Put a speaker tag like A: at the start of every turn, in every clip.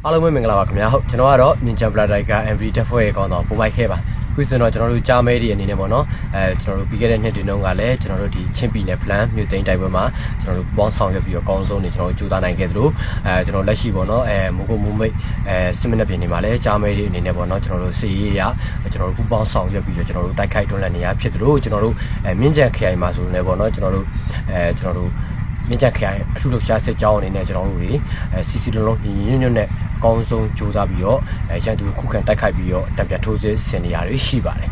A: အားလုံးပဲမင်္ဂလာပါခင်ဗျာဟုတ်ကျွန်တော်ကတော့မြင်ချန်ပလာတိုက်က MV တက်ဖွဲ့ရဲ့ကောင်းတော့ပုံမိုက်ခဲ့ပါခုဆိုတော့ကျွန်တော်တို့ကြားမဲတွေအနေနဲ့ပေါ့နော်ကျွန်တော်တို့ပြီးခဲ့တဲ့နှစ်တွင်တော့ကလည်းကျွန်တော်တို့ဒီချင်းပြည်နယ် plan မြို့သိမ်းတိုက်ပွဲမှာကျွန်တော်တို့ပေါင်းဆောင်ရွက်ပြီးတော့အကောင်းဆုံးနေကျွန်တော်တို့ကြိုးစားနိုင်ခဲ့သလိုကျွန်တော်လက်ရှိပေါ့နော်မိုးကုတ်မိုးမိတ်စစ်မနက်ပြင်တွေမှာလည်းကြားမဲတွေအနေနဲ့ပေါ့နော်ကျွန်တော်တို့စီရေးရကျွန်တော်တို့ပူပေါင်းဆောင်ရွက်ပြီးတော့ကျွန်တော်တို့တိုက်ခိုက်တွန်းလှန်နေရဖြစ်သလိုကျွန်တော်တို့မြင့်ချန်ခရိုင်မှာဆိုလည်းပေါ့နော်ကျွန်တော်တို့မြင့်ချန်ခရိုင်အထူးလှုပ်ရှားစစ်ကြောင်းအနေနဲ့ကျွန်တော်တို့တွေစီစီလုံးလုံးညီညွတ်နဲ့အကောင်းဆုံးကြိုးစားပြီးတော့ရန်သူခုခံတိုက်ခိုက်ပြီးတော့တံပြန်ထိုးစစ်ဆင်နေရတွေရှိပါတယ်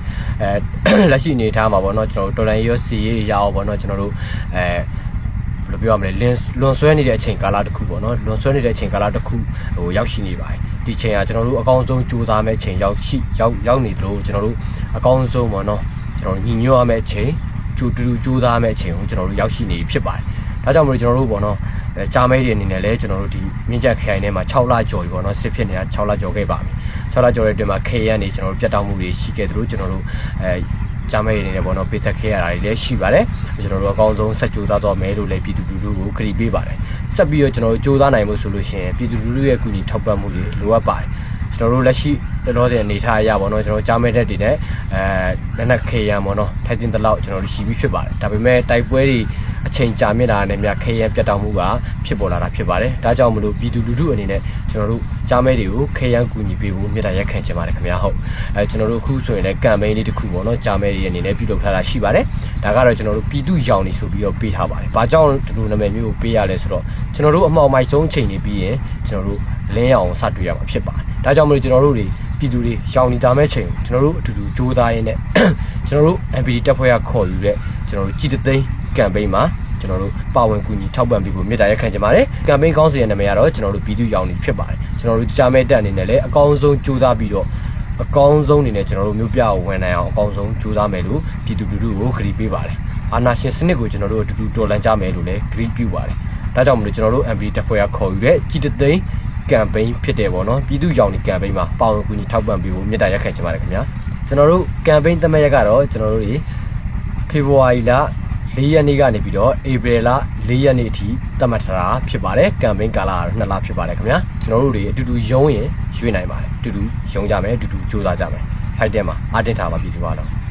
A: လက်ရှိအနေထားမှာပေါ့နော်ကျွန်တော်တို့တော်လန်ရောစီရေးရအောင်ပေါ့နော်ကျွန်တော်တို့ဘယ်လိုပြောရမလဲလွန်ဆွဲနေတဲ့အချိန်ကာလတစ်ခုပေါ့နော်လွန်ဆွဲနေတဲ့အချိန်ကာလတစ်ခုရောက်ရှိနေပါတယ်ဒီချိန်ကကျွန်တော်တို့အကောင်းဆုံးကြိုးစားမဲ့ချိန်ရောက်နေသလိုကျွန်တော်တို့အကောင်းဆုံးပေါ့နော်ကျွန်တော်တို့ညီညွတ်ရမယ့်ချိန်ကြိုးစားမဲ့ချိန်ကိုကျွန်တော်တို့ရောက်ရှိနေဖြစ်ပါတယ်ဒါကြောင့်မို့ကျွန်တော်တို့ပေါ့နော်ကြားမဲတွေအနေနဲ့လည်းကျွန်တော်တို့ဒီမြင့်ချက်ခရိုင်ထဲမှာ6လကျော်ပြီပေါ့နော်စစ်ဖြစ်နေတာ6လကျော်ခဲ့ပါပြီ6လကျော်တဲ့အတွင်းမှာခရိုင်ကနေကျွန်တော်တို့ပြတ်တောက်မှုတွေရှိခဲ့သလိုကျွန်တော်တို့ကြားမဲတွေအနေနဲ့ပေါ့နော်ပေးသက်ခဲ့ရတာတွေလည်းရှိပါတယ်ကျွန်တော်တို့အကောင်းဆုံးဆက်ကြိုးစားတော့မယ်လို့လည်းပြည်သူလူထုကိုခရီးပေးပါတယ်ဆက်ပြီးတော့ကျွန်တော်တို့ကြိုးစားနိုင်မှုဆိုလို့ရှိရင်ပြည်သူလူထုရဲ့အကူအညီထောက်ပံ့မှုတွေလိုအပ်ပါတယ်ကျွန်တော်တို့လက်ရှိလောဆယ်အနေထားအရပေါ့နော်ကျွန်တော်ကြားမဲတဲ့တွေနဲ့လက်နက်ခေရန်ပေါ့နော်ထိုက်တင်တဲ့လောက်ကျွန်တော်တို့ရှိပြီးဖြစ်ပါတယ်ဒါပေမဲ့တိုက်ပွဲတွေအချိန်ကြာမြင့်တာနဲ့များခေရန်ပြတ်တောက်မှုကဖြစ်ပေါ်လာတာဖြစ်ပါတယ်ဒါကြောင့်မလို့ပြည်သူလူထုအနေနဲ့ကျွန်တော်တို့ကြားမဲတွေကိုခေရန်ကူညီပေးဖို့မြစ်တာရက်ခံချင်ပါတယ်ခင်ဗျာဟုတ်ကျွန်တော်တို့အခုဆိုရင်လည်းကမ်ပိန်းလေးတစ်ခုပေါ့နော်ကြားမဲတွေအနေနဲ့ပြုလုပ်ထားတာရှိပါတယ်ဒါကတော့ကျွန်တော်တို့ပြည်သူရောင်နေဆိုပြီးတော့ပေးထားပါတယ်ဘာကြောင့်ဒီလိုနာမည်မျိုးကိုပေးရလဲဆိုတော့ကျွန်တော်တို့အမှောင်မိုက်ဆုံးချိန်နေပြီးရင်ကျွန်တော်တို့လင်းရအောင်စတွေ့ရမှာဖြစ်ပါတယ်ဒါကြောင့်မလို့ကျွန်တော်တို့တွေပြည်သူတွေရောင်နေတာမဲ့ချိန်ကျွန်တော်တို့အတူတူကြိုးစားရင်းနဲ့ကျွန်တော်တို့ MPD တက်ဖွဲ့ရခေါ်ယူတဲ့ကျွန်တော်တို့ကြည်တသိန်းကမ်ပိန်းမှာကျွန်တော်တို့ပါဝင်ကူညီထောက်ပံ့ပေးဖို့မြစ်တာရက်ခံကြပါတယ်ကမ်ပိန်းကောင်းစီရဲ့နာမည်ကတော့ကျွန်တော်တို့ပြည်သူရောင်နေဖြစ်ပါတယ်ကျွန်တော်တို့ကြားမဲတက်အနေနဲ့လည်းအကောင်းဆုံးကြိုးစားပြီးတော့အကောင်းဆုံးအနေနဲ့ကျွန်တော်တို့မြို့ပြကိုဝင်နိုင်အောင်အကောင်းဆုံးကြိုးစားမယ်လို့ပြည်သူလူထုကိုခရီးပေးပါတယ်အာဏာရှင်စနစ်ကိုကျွန်တော်တို့အတူတူတော်လှန်ကြမယ်လို့လည်းခရီးပြုပါတယ်ဒါကြောင့်မလို့ကျွန်တော်တို့ MPD တက်ဖွဲ့ရခေါ်ယူတဲ့ကြည်တသိန်းကမ်ပိန်းဖြစ်တယ်ပေါ့နော်ပြည်သူရောင်နေကမ်ပိန်းမှာပါဝင်ကူညီထောက်ပံ့ပေးဖို့မြစ်တာရက်ခံချင်ပါတယ်ခင်ဗျာကျွန်တော်တို့ကမ်ပိန်းသတ်မှတ်ရက်ကတော့ကျွန်တော်တို့တွေဖေဖော်ဝါရီလ4ရက်နေ့ကနေပြီးတော့ဧပြီလ4ရက်နေ့အထိသတ်မှတ်ထားတာဖြစ်ပါတယ်ကမ်ပိန်းကာလကတော့2လဖြစ်ပါတယ်ခင်ဗျာကျွန်တော်တို့တွေအတူတူရုံးရင်ရွေးနိုင်ပါတယ်အတူတူရုံးကြမယ်အတူတူစူးစမ်းကြမယ်ဖိုက်တဲ့မှာအားတင်ထားပါပြည်သူပါတော့